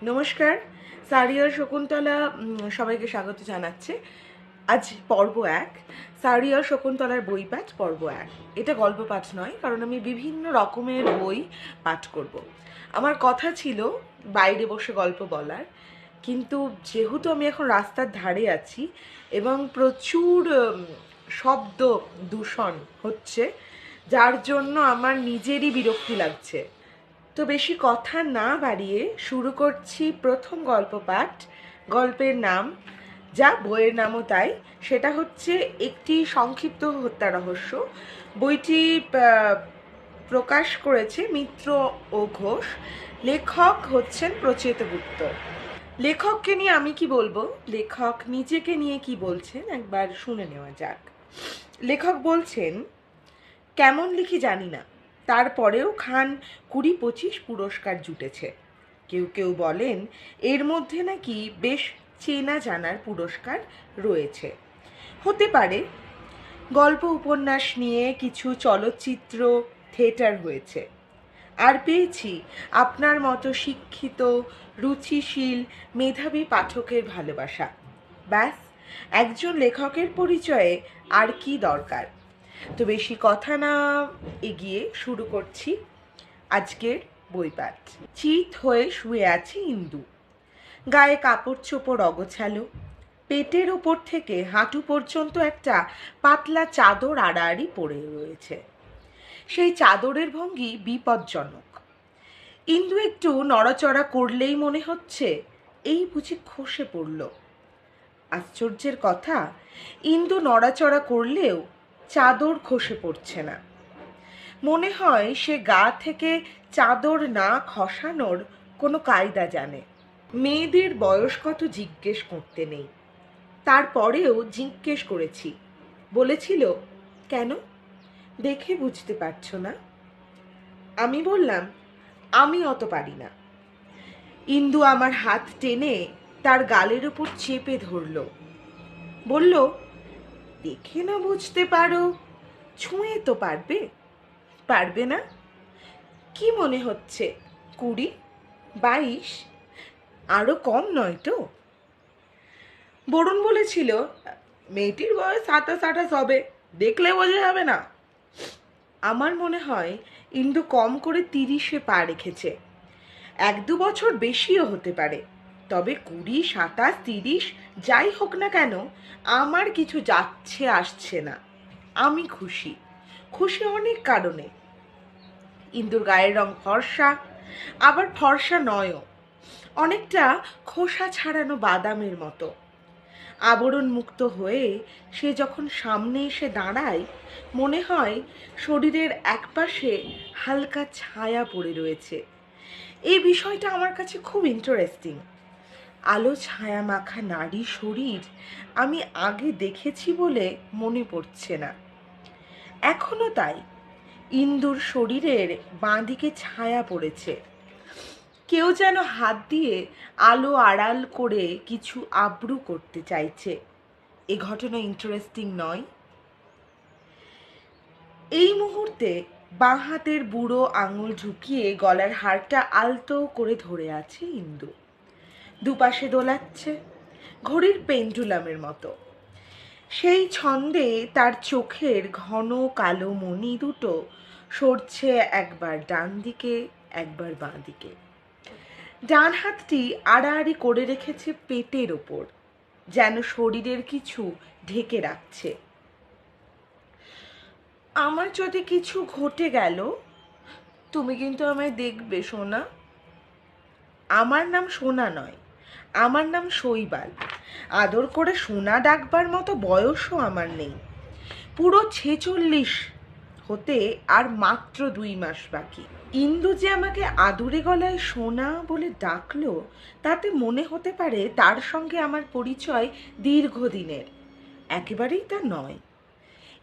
নমস্কার। সারিয়ার শকুন্তলা সবাইকে স্বাগত জানাচ্ছে। আজ পর্ব 1, সারিয়ার শকুন্তলার বই পাঠ পর্ব 1। এটা গল্প পাঠ নয়, কারণ আমি বিভিন্ন রকমের বই পাঠ করব। আমার কথা ছিল বাইরে বসে গল্প বলার, কিন্তু যেহেতু আমি এখন রাস্তার ধারে আছি এবং প্রচুর শব্দ দূষণ হচ্ছে, যার জন্য আমার নিজেরই বিরক্তি লাগছে। তো বেশি কথা না বাড়িয়ে শুরু করছি প্রথম গল্প পাঠ। গল্পের নাম, যা বইয়ের নামও তাই, সেটা হচ্ছে একটি সংক্ষিপ্ত হত্যা রহস্য। বইটি প্রকাশ করেছে মিত্র ও ঘোষ। লেখক হচ্ছেন প্রচেত গুপ্ত। লেখককে নিয়ে আমি কি বলবো, লেখক নিজেকে নিয়ে কি বলছেন একবার শুনে নেওয়া যাক। লেখক বলছেন, কেমন লিখি জানি না, তারপরেও খান 20-25 পুরস্কার জুটেছে। কেউ কেউ বলেন এর মধ্যে নাকি বেশ চেনা জানার পুরস্কার রয়েছে। হতে পারে। গল্প উপন্যাস নিয়ে কিছু চলচ্চিত্র, থিয়েটার হয়েছে। আর পেয়েছি আপনার মতো শিক্ষিত, রুচিশীল, মেধাবী পাঠকের ভালোবাসা। ব্যাস, একজন লেখকের পরিচয়ে আর কি দরকার। তো বেশি কথা না এগিয়ে শুরু করছি আজকের বই পাঠ। চিত হয়ে শুয়ে আছে ইন্দু। গায়ে কাপড় চোপড় অগোছালো। পেটের ওপর থেকে হাঁটু পর্যন্ত একটা পাতলা চাদর আড়াআড়ি পড়ে রয়েছে। সেই চাদরের ভঙ্গি বিপজ্জনক। ইন্দু একটু নড়াচড়া করলেই মনে হচ্ছে এই বুঝি খসে পড়ল। আশ্চর্যের কথা, ইন্দু নড়াচড়া করলেও চাদর খসে পড়ছে না। মনে হয় সে গা থেকে চাদর না খসানোর কোনো কায়দা জানে। মেয়েদের বয়স কত জিজ্ঞেস করতে নেই, তারপরেও জিজ্ঞেস করেছি। বলেছিল, কেন, দেখে বুঝতে পারছো না? আমি বললাম, আমি অত পারি না। ইন্দু আমার হাত টেনে তার গালের উপর চেপে ধরল। বলল, দেখে না বুঝতে পারো, ছুঁয়ে তো পারবে? পারবে না? কি মনে হচ্ছে, 20-22? আরো কম নয় তো? বরুণ বলেছিল, মেয়েটির বয়স 27-28 হবে, দেখলে বোঝা যাবে না। আমার মনে হয় ইন্দু কম করে 30-এ পা রেখেছে। 1-2 বছর বেশিও হতে পারে, তবে 20, 27, 30 যাই হোক না কেন, আমার কিছু যাচ্ছে আসছে না। আমি খুশি, খুশি অনেক কারণে। ইন্দুর গায়ের রং ফর্সা, আবার ফর্সা নয়ও, অনেকটা খোসা ছাড়ানো বাদামের মতো। আবরণ মুক্ত হয়ে সে যখন সামনে এসে দাঁড়ায়, মনে হয় শরীরের একপাশে হালকা ছায়া পড়ে রয়েছে। এই বিষয়টা আমার কাছে খুব ইন্টারেস্টিং। আলো ছায়া মাখা নারী শরীর আমি আগে দেখেছি বলে মনে পড়ছে না। এখনো তাই, ইন্দুর শরীরের বাঁদিকে ছায়া পড়েছে। কেউ যেন হাত দিয়ে আলো আড়াল করে কিছু আব্রু করতে চাইছে। এ ঘটনা ইন্টারেস্টিং নয়? এই মুহূর্তে বাঁ হাতের বুড়ো আঙুল ঢুকিয়ে গলার হারটা আলতো করে ধরে আছে ইন্দু। দুপাশে দোলাচ্ছে, ঘড়ির পেন্ডুলামের মতো। সেই ছন্দে তার চোখের ঘন কালো মণি দুটো সরছে একবার ডান দিকে, একবার বাঁ দিকে। ডান হাতটি আড়াআড়ি করে রেখেছে পেটের ওপর, যেন শরীরের কিছু ঢেকে রাখছে। আমার যদি কিছু ঘটে গেল, তুমি কিন্তু আমায় দেখবে সোনা। আমার নাম সোনা নয়, আমার নাম শৈবাল। আদর করে সোনা ডাকবার মতো বয়সও আমার নেই। পুরো 46 হতে আর মাত্র 2 মাস বাকি। ইন্দু যে আমাকে আদুরে গলায় সোনা বলে ডাকলো, তাতে মনে হতে পারে তার সঙ্গে আমার পরিচয় দীর্ঘদিনের। একেবারেই তা নয়।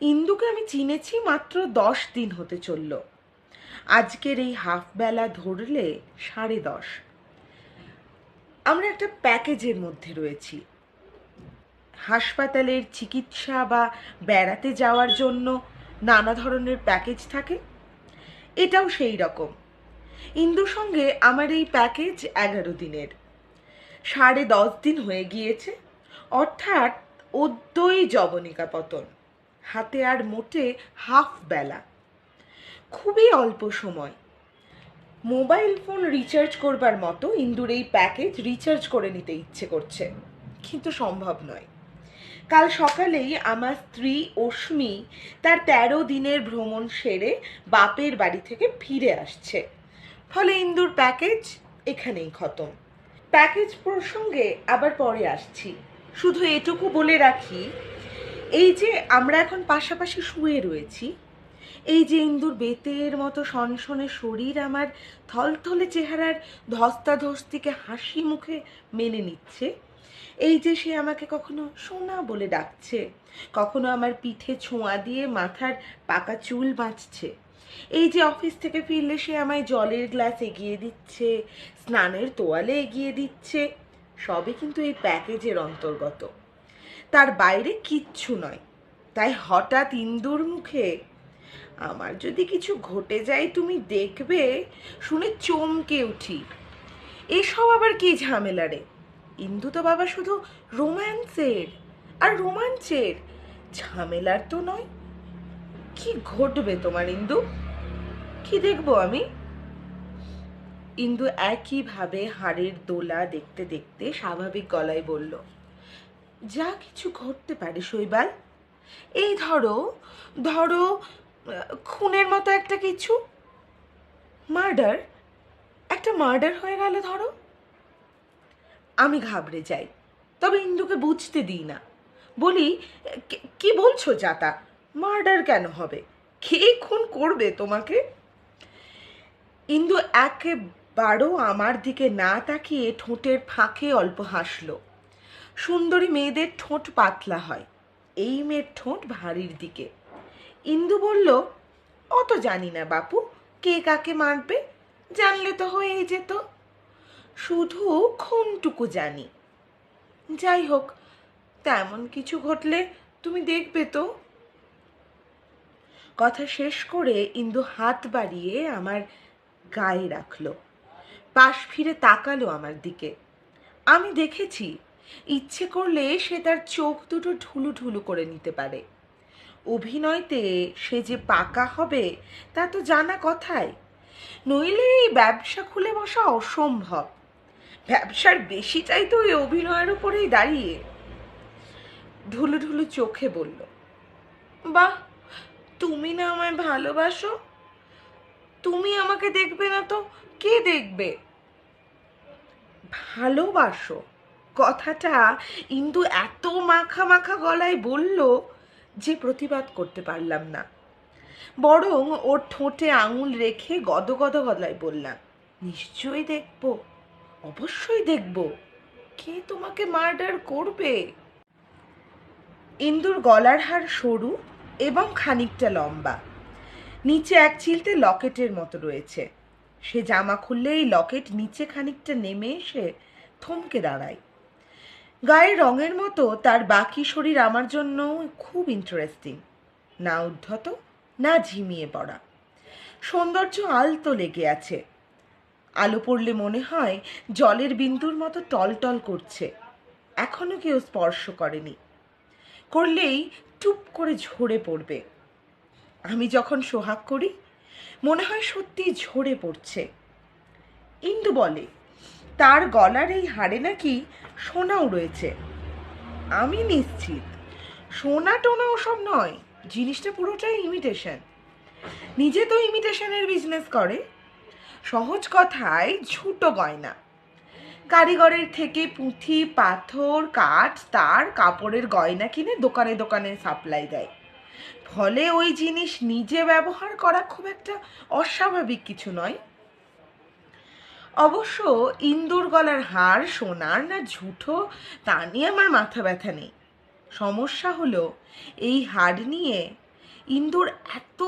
ইন্দুকে আমি চিনেছি মাত্র 10 দিন হতে চলল। আজকের এই হাফ বেলা ধরলে 10:30। আমরা একটা প্যাকেজের মধ্যে রয়েছি। হাসপাতালের চিকিৎসা বা বেড়াতে যাওয়ার জন্য নানা ধরনের প্যাকেজ থাকে, এটাও সেই রকম। ইন্দুর সঙ্গে আমার এই প্যাকেজ 11 দিনের। 10.5 দিন হয়ে গিয়েছে, অর্থাৎ অদ্যই যবনিকা পতন। হাতে আর মোটে হাফ বেলা, খুবই অল্প সময়। মোবাইল ফোন রিচার্জ করবার মতো ইন্দুর এই প্যাকেজ রিচার্জ করে নিতে ইচ্ছে করছে, কিন্তু সম্ভব নয়। কাল সকালেই আমার স্ত্রী অশ্মি তার 13 দিনের ভ্রমণ সেরে বাপের বাড়ি থেকে ফিরে আসছে, ফলে ইন্দুর প্যাকেজ এখানেই খতম। প্যাকেজ প্রসঙ্গে আবার পরে আসছি, শুধু এটুকু বলে রাখি, এই যে আমরা এখন পাশাপাশি শুয়ে রয়েছি, এই যে ইন্দুর বেতের মতো সনসনে শরীর আমার থলথলে চেহারার ধস্তাধস্তিকে হাসি মুখে মেনে নিচ্ছে, এই যে সে আমাকে কখনো সোনা বলে ডাকছে, কখনো আমার পিঠে ছোঁয়া দিয়ে মাথার পাকা চুল বাঁচছে, এই যে অফিস থেকে ফিরলে সে আমায় জলের গ্লাস এগিয়ে দিচ্ছে, স্নানের তোয়ালে এগিয়ে দিচ্ছে, সবই কিন্তু এই প্যাকেজের অন্তর্গত, তার বাইরে কিচ্ছু নয়। তাই হঠাৎ ইন্দুর মুখে আমার যদি কিছু ঘটে যায় তুমি দেখবে শুনে চমকে উঠি। এসব আবার কি ঝামেলা রে? ইন্দু তো বাবা শুধু রোম্যান্সের আর রোমাঞ্চের, ঝামেলার তো নয়। কি ঘটবে তোমার ইন্দু? কি দেখবো আমি? ইন্দু একইভাবে হাড়ের দোলা দেখতে দেখতে স্বাভাবিক গলায় বলল, যা কিছু ঘটতে পারে শৈবাল। এই ধরো ধরো খুনের মতো একটা কিছু, মার্ডার, একটা মার্ডার হয়ে গেল ধরো। আমি ঘাবড়ে যাই, তবে ইন্দুকে বুঝতে দিই না। বলি, কি বলছো যাতা? মার্ডার কেন হবে? কে খুন করবে তোমাকে? ইন্দু একেবারও আমার দিকে না তাকিয়ে ঠোঁটের ফাঁকে অল্প হাসলো। সুন্দরী মেয়েদের ঠোঁট পাতলা হয়, এই মেয়ের ঠোঁট ভারীর দিকে। ইন্দু বলল, অত জানি না বাপু, কে কাকে মারবে, জানলে তো হয়েই যেত। শুধু খুনটুকু জানি। যাই হোক, তেমন কিছু ঘটলে তুমি দেখবে তো। কথা শেষ করে ইন্দু হাত বাড়িয়ে আমার গায়ে রাখলো, পাশ ফিরে তাকালো আমার দিকে। আমি দেখেছি, ইচ্ছে করলে সে তার চোখ দুটো ঢুলু ঢুলু করে নিতে পারে। অভিনয়তে সে যে পাকা হবে তা তো জানা কথাই, নইলে এই ব্যবসা খুলে বসা অসম্ভব। ব্যবসার বেশিটাই তো ওই অভিনয়ের উপরেই দাঁড়িয়ে। ঢুলু ঢুলু চোখে বলল, বাহ, তুমি না আমায় ভালোবাসো? তুমি আমাকে দেখবে না তো কে দেখবে? ভালোবাসো কথাটা ইন্দু এত মাখা মাখা গলায় বলল যে প্রতিবাদ করতে পারলাম না, বরং ওর ঠোঁটে আঙুল রেখে গদগদ গলায় বললাম, নিশ্চয়ই দেখব, অবশ্যই দেখব। কে তোমাকে মার্ডার করবে? ইন্দুর গলার হার সরু এবং খানিকটা লম্বা, নিচে এক চিলতে লকেটের মতো রয়েছে। সে জামা খুললে এই লকেট নিচে খানিকটা নেমে এসে থমকে দাঁড়ায়। গায়ের রঙের মতো তার বাকি শরীর আমার জন্য খুব ইন্টারেস্টিং, না উদ্ধত না ঝিমিয়ে পড়া। সৌন্দর্য আলতো লেগে আছে, আলো পড়লে মনে হয় জলের বিন্দুর মতো টলটল করছে, এখনো কেউ স্পর্শ করেনি, করলেই টুপ করে ঝরে পড়বে। আমি যখন সোহাগ করি মনে হয় সত্যি ঝরে পড়ছে। ইন্দু বলে, তার গলার এই হাড়ে নাকি সোনাও রয়েছে। আমি নিশ্চিত সোনা টোনা ওসব নয়, জিনিসটা পুরোটাই ইমিটেশন। নিজে তো ইমিটেশনের বিজনেস করে, সহজ কথায় ঝুটো গয়না। কারিগরের থেকে পুঁথি পাথর কাঠ তার কাপড়ের গয়না কিনে দোকানে দোকানে সাপ্লাই দেয়, ফলে ওই জিনিস নিজে ব্যবহার করা খুব একটা অস্বাভাবিক কিছু নয়। অবশ্য ইন্দুর গলার হার সোনার না ঝুঠো তা নিয়ে আমার মাথা ব্যথা নেই। সমস্যা হলো এই হাড় নিয়ে ইন্দুর এত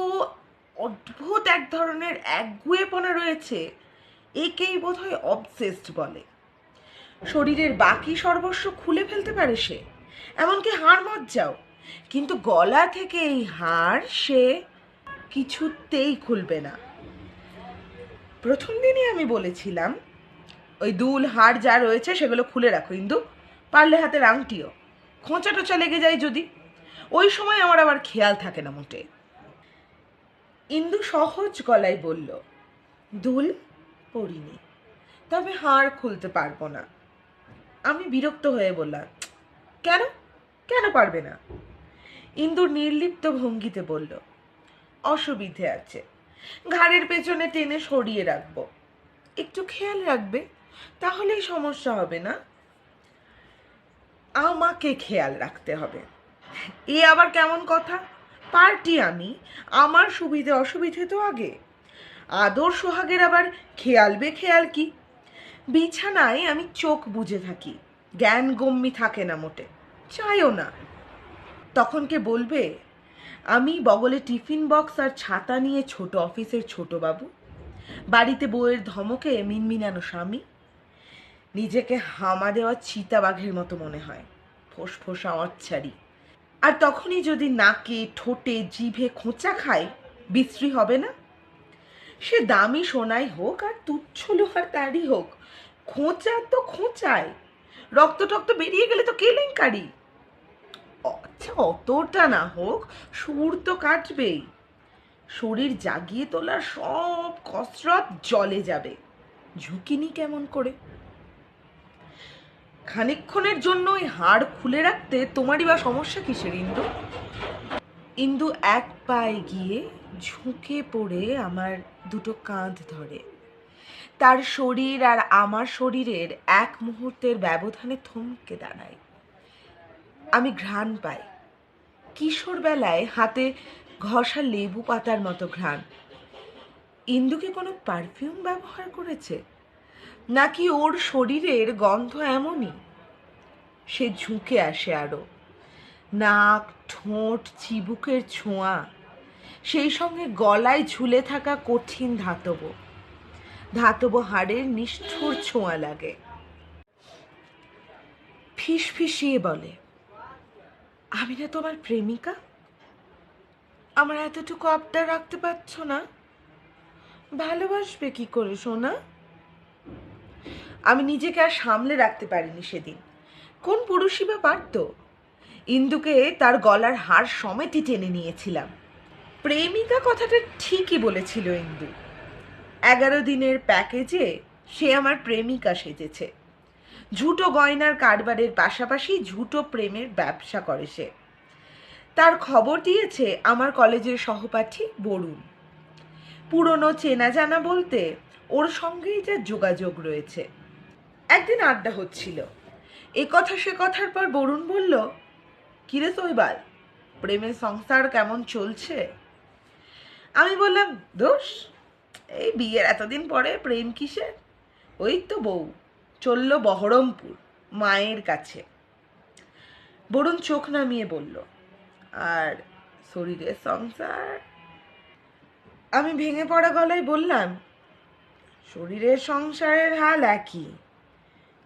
অদ্ভুত এক ধরনের একগুঁয়েপনা রয়েছে, একেই বোধহয় অবসেসড বলে। শরীরের বাকি সর্বস্ব খুলে ফেলতে পারে সে, এমনকি হাড় মজ্জাও, কিন্তু গলা থেকে এই হাড় সে কিছুতেই খুলবে না। প্রথম দিনই আমি বলেছিলাম, ওই দুল হাড় যা রয়েছে সেগুলো খুলে রাখো ইন্দু, পারলে হাতের আংটিও, খোঁচা টোচা লেগে যায় যদি, ওই সময় আমার আবার খেয়াল থাকে না মোটে। ইন্দু সহজ গলায় বলল, দুল পড়িনি, তবে হাড় খুলতে পারবো না। আমি বিরক্ত হয়ে বললাম, কেন কেন পারবে না? ইন্দুর নির্লিপ্ত ভঙ্গিতে বলল, অসুবিধে আছে, ঘাড়ের পেছনে টেনে সরিয়ে রাখবো, একটু খেয়াল রাখবে, তাহলেই সমস্যা হবে না। আমাকে খেয়াল রাখতে হবে? এ আবার কেমন কথা? পার্টি আমি, আমার সুবিধে অসুবিধে তো আগে। আদর সোহাগের আবার খেয়াল বেখেয়াল কি? বিছানায় আমি চোখ বুজে থাকি, জ্ঞান গম্যি থাকে না মোটে, চাইও না। তখন কে বলবে আমি বগলে টিফিন বক্স আর ছাতা নিয়ে ছোট অফিসের ছোট বাবু, বাড়িতে বউয়ের ধমকে মিনমিনানো স্বামী, নিজেকে হামা দেওয়া চিতাবাঘের মতো মনে হয়, ফোঁস ফোঁসা অচ্ছারি। আর তখনই যদি নাকে ঠোঁটে জিভে খোঁচা খায়, বিশ্রী হবে না? সে দামি সোনাই হোক আর তুচ্ছ লোহার তারই হোক, খোঁচা তো খোঁচায়, রক্ত টক্ত বেরিয়ে গেলে তো কেলেঙ্কারি। আচ্ছা অতটা না হোক, সুর তো কাটবেই, শরীর জাগিয়ে তোলার সব কসরত জলে যাবে, ঝুঁকিনি কেমন করে? খানিকক্ষণের জন্য ওই হাড় খুলে রাখতে তোমারই বা সমস্যা কিসের ইন্দু? ইন্দু এক পায়ে গিয়ে ঝুঁকে পড়ে আমার দুটো কাঁধ ধরে, তার শরীর আর আমার শরীরের এক মুহূর্তের ব্যবধানে থমকে দাঁড়ায়। আমি ঘ্রাণ পাই, কিশোর বেলায় হাতে ঘষা লেবু পাতার মতো ঘ্রাণ। ইন্দু কি কোনো পারফিউম ব্যবহার করেছে, নাকি ওর শরীরের গন্ধ এমনই? সে ঝুঁকে আসে আরো, নাক ঠোঁট চিবুকের ছোঁয়া, সেই সঙ্গে গলায় ঝুলে থাকা কঠিন ধাতব ধাতব হাড়ের নিষ্ঠুর ছোঁয়া লাগে। ফিসফিসিয়ে বলে, আমি না তোমার প্রেমিকা? আমার এতটুকু আবদার রাখতে পারছো না? ভালোবাসবে কি করে সোনা? আমি নিজেকে আর সামলে রাখতে পারিনি সেদিন। কোন পুরুষই বা পারত? ইন্দুকে তার গলার হাড় সমেতই টেনে নিয়েছিলাম। প্রেমিকা কথাটা ঠিকই বলেছিল ইন্দু। 11 দিনের প্যাকেজে সে আমার প্রেমিকা সেজেছে। ঝুটো গয়নার কারবারের পাশাপাশি ঝুটো প্রেমের ব্যবসা করে সে। তার খবর দিয়েছে আমার কলেজের সহপাঠী বরুণ। পুরনো চেনা জানা বলতে ওর সঙ্গেই যা যোগাযোগ রয়েছে। একদিন আড্ডা হচ্ছিল, এ কথা সে কথার পর বরুণ বলল, কিরে শৈবাল, প্রেমের সংসার কেমন চলছে? আমি বললাম, দোষ, এই বিয়ের এতদিন পরে প্রেম কিসের, ওই তো বউ চলল বহরমপুর মায়ের কাছে। বরুণ চোখ নামিয়ে বলল, আর শরীরের সংসার? আমি ভেঙে পড়া গলায় বললাম, শরীরের সংসারের হাল একই,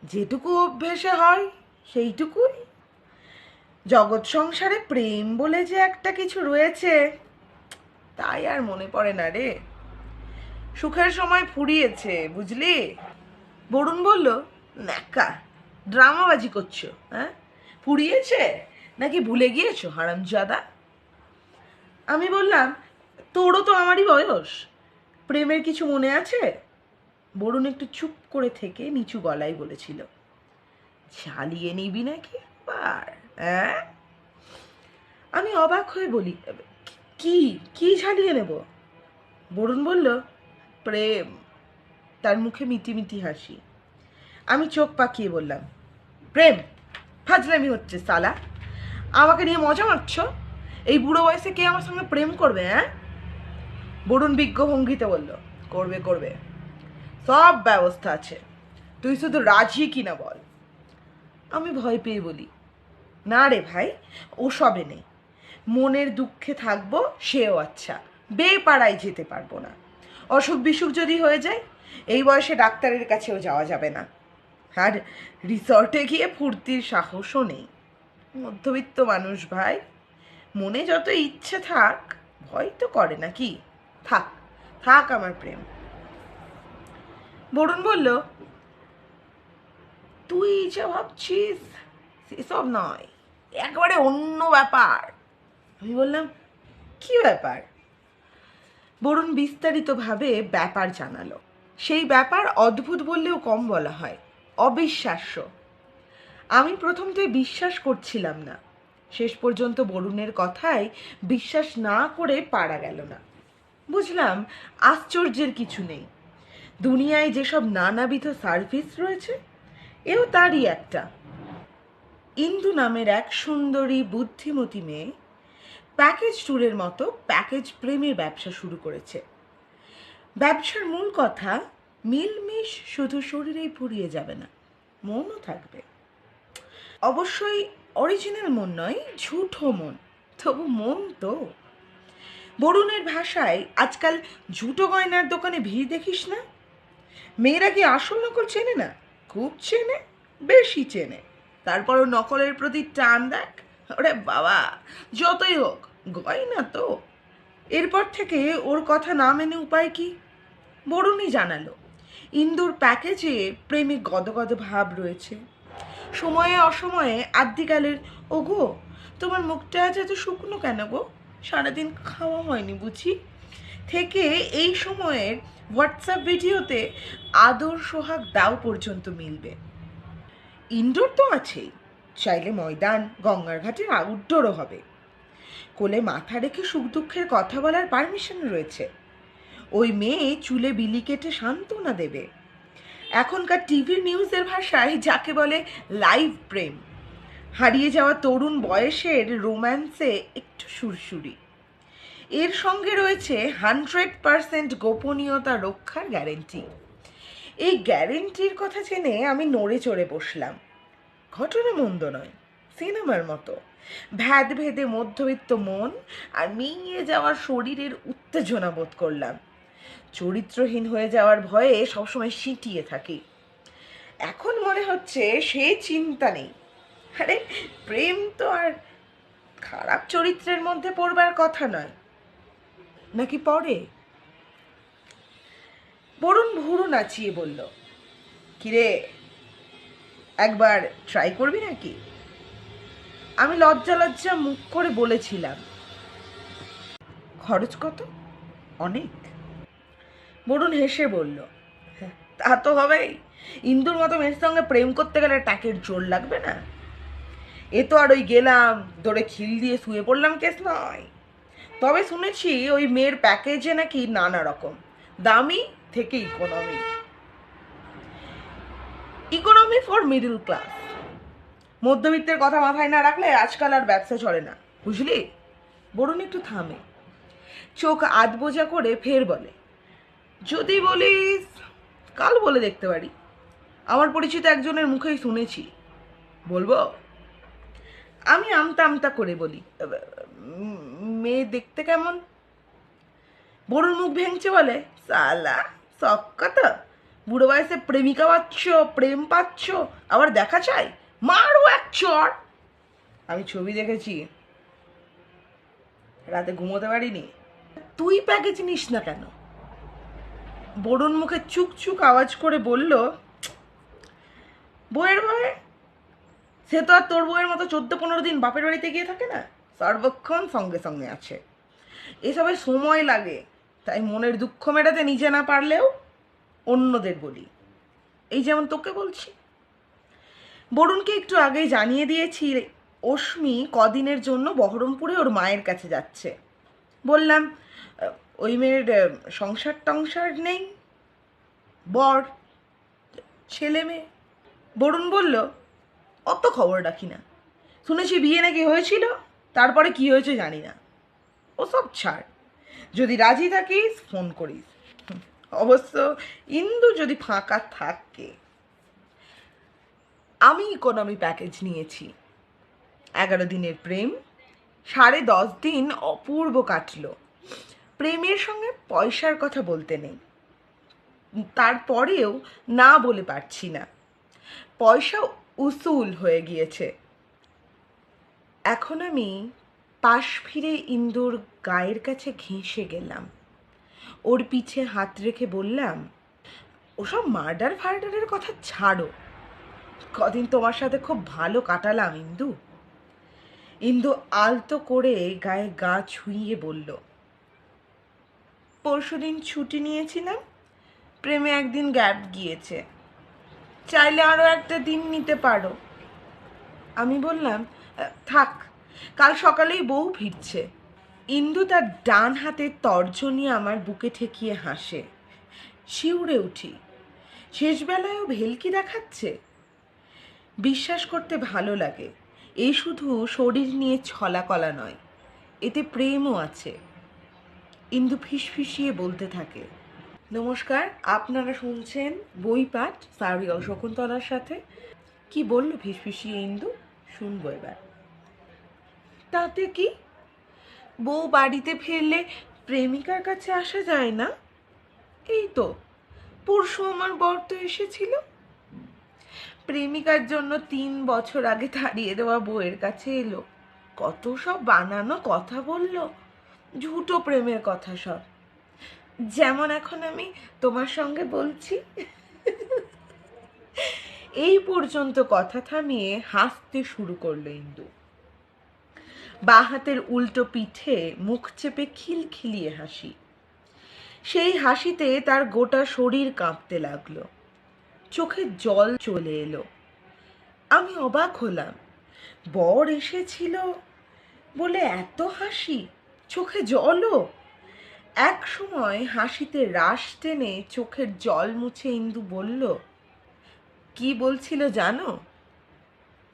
যেটুকু অভ্যেসে হয় সেইটুকুই। জগৎ সংসারে প্রেম বলে যে একটা কিছু রয়েছে, তাই আর মনে পড়ে না রে। সুখের সময় ফুরিয়েছে বুঝলি। বরুণ বলল, ন্যাকা, ড্রামাবাজি করছো? হ্যাঁ, ফুরিয়েছে নাকি ভুলে গিয়েছো হারামজাদা? আমি বললাম, তোরও তো আমারই বয়স, প্রেমের কিছু মনে আছে? বরুণ একটু চুপ করে থেকে নিচু গলায় বলেছিল, ঝালিয়ে নিবি নাকি আবার? হ্যাঁ? আমি অবাক হয়ে বলি, কি কি ঝালিয়ে নেব? বরুণ বলল, প্রেম। তার মুখে মিটিমিটি হাসি। আমি চোখ পাকিয়ে বললাম, প্রেম? ফাজলামি হচ্ছে সালা, আমাকে নিয়ে মজা মারছ? এই বুড়ো বয়সে কে আমার সঙ্গে প্রেম করবে? হ্যাঁ? বরুণ বিজ্ঞ ভঙ্গিতে বলল, করবে করবে, সব ব্যবস্থা আছে, তুই শুধু রাজি কিনা বল। আমি ভয় পেয়ে বলি, না রে ভাই, ওসবে নেই, মনের দুঃখে থাকবো সেও আচ্ছা, বেপাড়ায় যেতে পারবো না। অসুখ বিসুখ যদি হয়ে যায়, এই বয়সে ডাক্তারের কাছেও যাওয়া যাবে না, আর রিসর্টে গিয়ে ফুর্তির সাহসও নেই। মধ্যবিত্ত মানুষ ভাই, মনে যত ইচ্ছে থাক, ভয় তো করে নাকি? থাক থাক আমার প্রেম। বরুণ বলল, তুই যা ভাবছিস সেসব নয়, একেবারে অন্য ব্যাপার। আমি বললাম, কি ব্যাপার? বরুণ বিস্তারিতভাবে ব্যাপার জানালো। সেই ব্যাপার অদ্ভুত বললেও কম বলা হয়, অবিশ্বাস্য। আমি প্রথমতে বিশ্বাস করছিলাম না, শেষ পর্যন্ত বরুণের কথায় বিশ্বাস না করে পারা গেল না। বুঝলাম আশ্চর্যের কিছু নেই, দুনিয়ায় যেসব নানাবিধ সার্ভিস রয়েছে এও তারই একটা। ইন্দু নামের এক সুন্দরী বুদ্ধিমতী মেয়ে প্যাকেজ ট্যুরের মতো প্যাকেজ প্রেমের ব্যবসা শুরু করেছে। ব্যবসার মূল কথা, মিলমিশ শুধু শরীরেই ফুরিয়ে যাবে না, মনও থাকবে। অবশ্যই অরিজিনাল মন নয়, ঝুঠো মন, তবু মন তো। বরুণের ভাষায়, আজকাল ঝুটো গয়নার দোকানে ভিড় দেখিস না? মেয়েরা কি আসল নকল চেনে না? খুব চেনে, বেশি চেনে। তারপরও নকলের প্রতি টান দেখ। ওরে বাবা, যতই হোক গয়না তো। এরপর থেকে ওর কথা না মেনে উপায় কি? বরুণই জানালো, ইন্দুর প্যাকেজে প্রেমে গদগদ ভাব রয়েছে। সময়ে অসময়ে আদ্যিকালের, ও গো তোমার মুখটা আজ এত শুকনো কেন গো, সারাদিন খাওয়া হয়নি বুঝি, থেকে এই সময়ের হোয়াটসঅ্যাপ ভিডিওতে আদর সোহাগ দাও পর্যন্ত মিলবে। ইনডোর তো আছেই, চাইলে ময়দান গঙ্গার ঘাটের আউটডোরও হবে। কোলে মাথা রেখে সুখ দুঃখের কথা বলার পারমিশন রয়েছে। ওই মেয়ে চুলে বিলি কেটে সান্ত্বনা দেবে। এখনকার টিভির নিউজের ভাষায় যাকে বলে লাইভ প্রেম, হারিয়ে যাওয়া তরুণ বয়সের রোম্যান্সে একটু সুরসুরি। এর সঙ্গে রয়েছে 100% গোপনীয়তা রক্ষার গ্যারেন্টি। এই গ্যারেন্টির কথা জেনে আমি নড়ে চড়ে বসলাম। ঘটনা মন্দ নয়, সিনেমার মতো। ভেদ ভেদে মধ্যবিত্ত মন আর মিইয়ে যাওয়ার শরীরের উত্তেজনা বোধ করলাম। চরিত্রহীন হয়ে যাওয়ার ভয়ে সবসময় সিঁটিয়ে থাকি। এখন মনে হচ্ছে সে চিন্তা নেই। আরে প্রেম তো আর খারাপ চরিত্রের মধ্যে পড়বার কথা নয়, নাকি পড়ে? বরুণ ভুরু নাচিয়ে বলল, কিরে একবার ট্রাই করবি নাকি? আমি লজ্জা লজ্জা মুখ করে বলেছিলাম, খরচ কত? অনেক। বরুণ হেসে বলল, তা তো হবেই, ইন্দুর মতো মেয়ের সঙ্গে প্রেম করতে গেলে টাকের জোর লাগবে না? এ তো আর ওই গেলাম দৌড়ে খিল দিয়ে শুয়ে পড়লাম কেস নয়। তবে শুনেছি ওই মেয়ের প্যাকেজে নাকি নানা রকম, দামি থেকে economy, economy for middle class. মধ্যবিত্তের কথা মাথায় না রাখলে আজকাল আর ব্যবসা চলে না, বুঝলি? বরুণ একটু থামে, চোখ আধবোজা করে ফের বলে, যদি বলিস কাল বলে দেখতে পারি। আমার পরিচিত একজনের মুখেই শুনেছি, বলবো? আমি আমতা আমতা করে বলি, মেয়ে দেখতে কেমন? বরুণ মুখ ভেঙচে বলে, সালা সব কথা, বুড়ো বয়সে প্রেমিকা পাচ্ছ, প্রেম পাচ্ছ, আবার দেখা চাই, মারো এক চড়। আমি ছবি দেখেছি, রাতে ঘুমোতে পারিনি। তুই প্যাকেজ নিস না কেন? বরুণ মুখে চুক চুক আওয়াজ করে বলল, বইয়ের ভয়ে? সে তো আর তোর বইয়ের মতো 14-15 দিন বাপের বাড়িতে গিয়ে থাকে না, সর্বক্ষণ সঙ্গে সঙ্গে আছে। এসবে সময় লাগে, তাই মনের দুঃখ মেটাতে নিজে না পারলেও অন্যদের বলি, এই যেমন তোকে বলছি। বরুণকে একটু আগেই জানিয়ে দিয়েছি অশ্মি কদিনের জন্য বহরমপুরে ওর মায়ের কাছে যাচ্ছে। বললাম, ওই মেয়ের সংসার টংসার নেই, বর ছেলে মেয়ে? বরুণ বলল, অত খবর রাখি না, শুনেছি বিয়ে নাকি হয়েছিল, তারপরে কি হয়েছে জানি না, ওসব ছাড়। যদি রাজি থাকিস ফোন করিস, অবশ্য ইন্দু যদি ফাঁকা থাকে। আমি ইকোনমি প্যাকেজ নিয়েছি। 11 দিনের প্রেম, 10.5 দিন অপূর্ব কাটলো। প্রেমের সঙ্গে পয়সার কথা বলতে নেই, তারপরেও না বলে পারছি না, পয়সা উসুল হয়ে গিয়েছে। এখন আমি পাশ ফিরে ইন্দুর গায়ের কাছে ঘেঁষে গেলাম, ওর পিঠে হাত রেখে বললাম, ওসব মার্ডার ফার্ডারের কথা ছাড়ো, কদিন তোমার সাথে খুব ভালো কাটালাম ইন্দু। ইন্দু আলতো করে গায়ে গা ছুঁইয়ে বলল, পরশুদিন ছুটি নিয়েছিলাম, প্রেমে একদিন গ্যাপ গিয়েছে, চাইলে আরও একটা দিন নিতে পারো। আমি বললাম, থাক, কাল সকালেই বউ ফিরছে। ইন্দু তার ডান হাতের তর্জনী আমার বুকে ঠেকিয়ে হাসে। শিউরে উঠি, শেষবেলায়ও ভেলকি দেখাচ্ছে। বিশ্বাস করতে ভালো লাগে, এই শুধু শরীর নিয়ে ছলাকলা নয়, এতে প্রেমও আছে। ইন্দু ফিসফিসিয়ে বলতে থাকে, নমস্কার, আপনারা শুনছেন বইপাঠ সারিয়াল শকুন্তলার সাথে। কি বলল ফিসফিসিয়ে ইন্দু, শুনবো এবার। তাতে কি, বউ বাড়িতে ফিরলে প্রেমিকার কাছে আসা যায় না? এই তো পরশু আমার বর তো এসেছিল, প্রেমিকার জন্য 3 বছর আগে তাড়িয়ে দেওয়া বউয়ের কাছে এলো, কত সব বানানো কথা বলল, ঝুটো প্রেমের কথা সব, যেমন এখন আমি তোমার সঙ্গে বলছি। এই পর্যন্ত কথা থামিয়ে হাসতে শুরু করলো ইন্দু। বাঁ হাতের উল্টো পিঠে মুখ চেপে খিলখিলিয়ে হাসি। সেই হাসিতে তার গোটা শরীর কাঁপতে লাগলো, চোখে জল চলে এলো। আমি অবাক হলাম, বর এসেছিল বলে এত হাসি, চোখে জলও। এক সময় হাসিতে রাশ টেনে চোখের জল মুছে ইন্দু বলল, কি বলছিল জানো?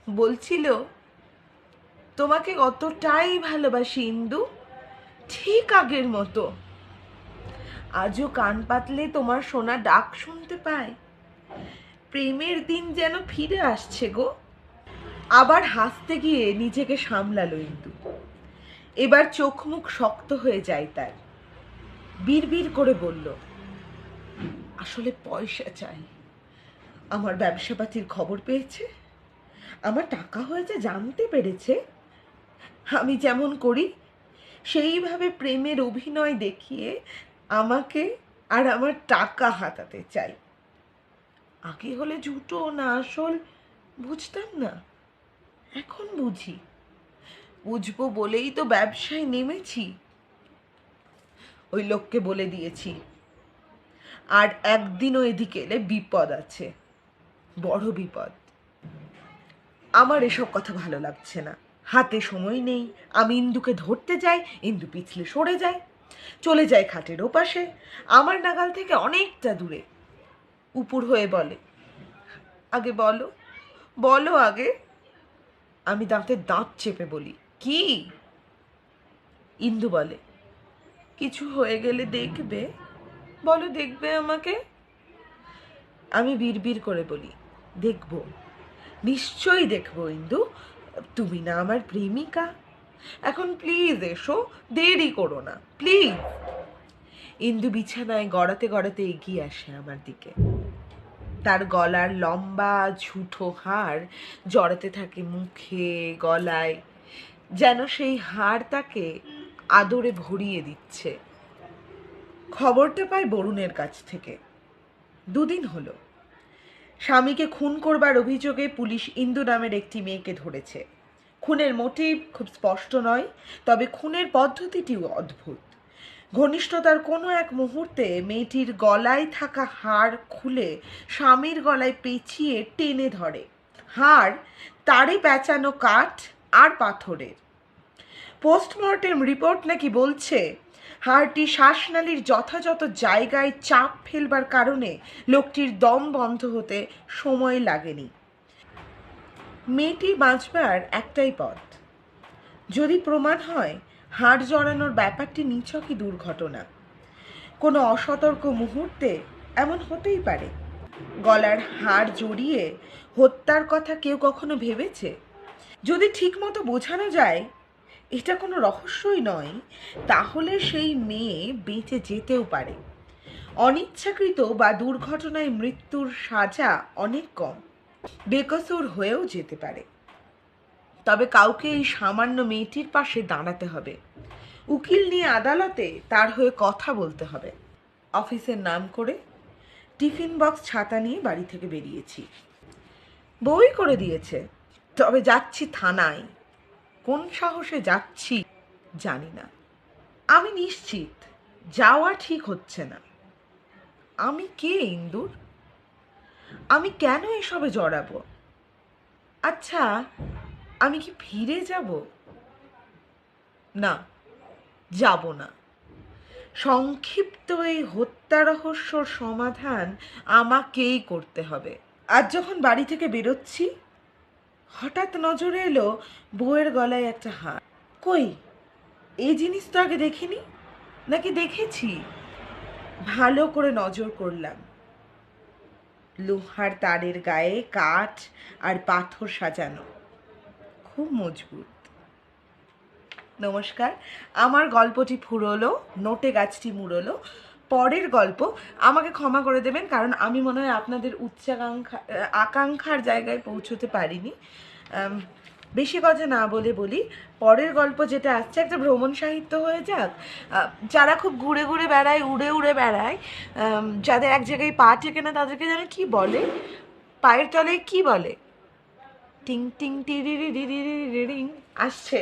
বলছিল, তোমাকে অতটাই ভালোবাসি ইন্দু, ঠিক আগের মতো। আজও কান পাতলে তোমার শোনা ডাক শুনতে পায়, প্রেমের দিন যেন ফিরে আসছে গো। আবার হাসতে গিয়ে নিজেকে সামলালো ইন্দু। এবার চোখ মুখ শক্ত হয়ে যায় তার। বিড়বিড় করে বলল, আসলে পয়সা চাই। আমার ব্যবসাপাতির খবর পেয়েছে, আমার টাকা হয়েছে জানতে পেরেছে, আমি যেমন করি সেইভাবে প্রেমের অভিনয় দেখিয়ে আমাকে আর আমার টাকা হাতাতে চাই। আগে হলে ঝুটো না আসল বুঝতাম না, এখন বুঝি। বুঝবো বলেই তো ব্যবসায় নেমেছি। ওই লোককে বলে দিয়েছি, আর একদিনও এদিকে এলে বিপদ আছে, বড় বিপদ। আমার এসব কথা ভালো লাগছে না, হাতে সময় নেই। আমি ইন্দুকে ধরতে যাই, ইন্দু পিছলে সরে যায়, চলে যায় খাটের ওপাশে, আমার নাগাল থেকে অনেকটা দূরে। উপুর হয়ে বলে, আগে বলো, বলো আগে। আমি দাঁতে দাঁত চেপে বলি, কি? ইন্দু বলে, কিছু হয়ে গেলে দেখবে, বলো দেখবে আমাকে। আমি বিড়বিড় করে বলি, দেখবো, নিশ্চয়ই দেখবো ইন্দু, তুমি না আমার প্রেমিকা। এখন প্লিজ এসো, দেরি করো না প্লিজ। ইন্দু বিছানায় গড়াতে গড়াতে এগিয়ে আসে আমার দিকে। তার গলার লম্বা ঝুঠো হাড় জড়াতে থাকে মুখে, গলায়, যেন সেই হাড় তাকে আদরে ভরিয়ে দিচ্ছে। খবরটা পাই বরুণের কাছ থেকে। 2 দিন হলো। স্বামীকে খুন করবার অভিযোগে পুলিশ ইন্দু নামের একটি মেয়েকে ধরেছে। খুনের মোটিভ খুব স্পষ্ট নয়, তবে খুনের পদ্ধতিটিও অদ্ভুত। ঘনিষ্ঠতার কোনো এক মুহূর্তে মেয়েটির গলায় থাকা হাড় খুলে স্বামীর গলায় পেঁচিয়ে টেনে ধরে। হাড় তারে পেঁচানো কাঠ আর পাথরের। পোস্টমর্টেম রিপোর্ট নাকি বলছে, হাড়টি শ্বাসনালীর যথাযথ জায়গায় চাপ ফেলবার কারণে লোকটির দম বন্ধ হতে সময় লাগেনি। মেয়েটি বাঁচবার একটাই পথ। যদি প্রমাণ হয় হাড় জড়ানোর ব্যাপারটি নিছকই দুর্ঘটনা, কোনো অসতর্ক মুহূর্তে এমন হতেই পারে। গলার হাড় জড়িয়ে হত্যার কথা কেউ কখনো ভেবেছে? যদি ঠিকমতো বোঝানো যায় এটা কোনো রহস্যই নয়, তাহলে সেই মেয়ে বেঁচে যেতেও পারে। অনিচ্ছাকৃত বা দুর্ঘটনায় মৃত্যুর সাজা অনেক কম, বেকসুর হয়েও যেতে পারে। তবে কাউকে এই সামান্য মেয়েটির পাশে দাঁড়াতে হবে, উকিল নিয়ে আদালতে তার হয়ে কথা বলতে হবে। অফিসের নাম করে টিফিন বক্স ছাতা নিয়ে বাড়ি থেকে বেরিয়েছি। বই করে দিয়েছে। তবে যাচ্ছি থানায়। কোন সাহসে যাচ্ছি জানি না। আমি নিশ্চিত যাওয়া ঠিক হচ্ছে না। আমি কে ইন্দুর? আমি কেন এসবে জড়াবো? আচ্ছা, আমি কি ফিরে যাব? না, যাব না। সংক্ষিপ্ত এই হত্যা রহস্যর সমাধান আমাকেই করতে হবে। আজ যখন বাড়ি থেকে বেরোচ্ছি, হঠাৎ নজরে এলো বউয়ের গলায় একটা হার। কই, এই জিনিস তো আগে দেখিনি, নাকি দেখেছি? ভালো করে নজর করলাম। লোহার তারের গায়ে কাঠ আর পাথর সাজানো, খুব মজবুত। নমস্কার, আমার গল্পটি ফুরোলো, নোটে গাছটি মুড়োলো। পরের গল্প আমাকে ক্ষমা করে দেবেন, কারণ আমি মনে হয় আপনাদের আকাঙ্ক্ষার জায়গায় পৌঁছতে পারিনি। বেশি কথা না বলে বলি, পরের গল্প যেটা আসছে একটা ভ্রমণ সাহিত্য হয়ে যাক। যারা খুব ঘুরে ঘুরে বেড়ায়, উড়ে উড়ে বেড়ায়, যাদের এক জায়গায় পা টেকে না, তাদেরকে যেন কি বলে, পায়ের তলে কি বলে? টিং টিং টিরিরি রিরিরি রিং আসছে।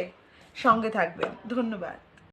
সঙ্গে থাকবেন। ধন্যবাদ।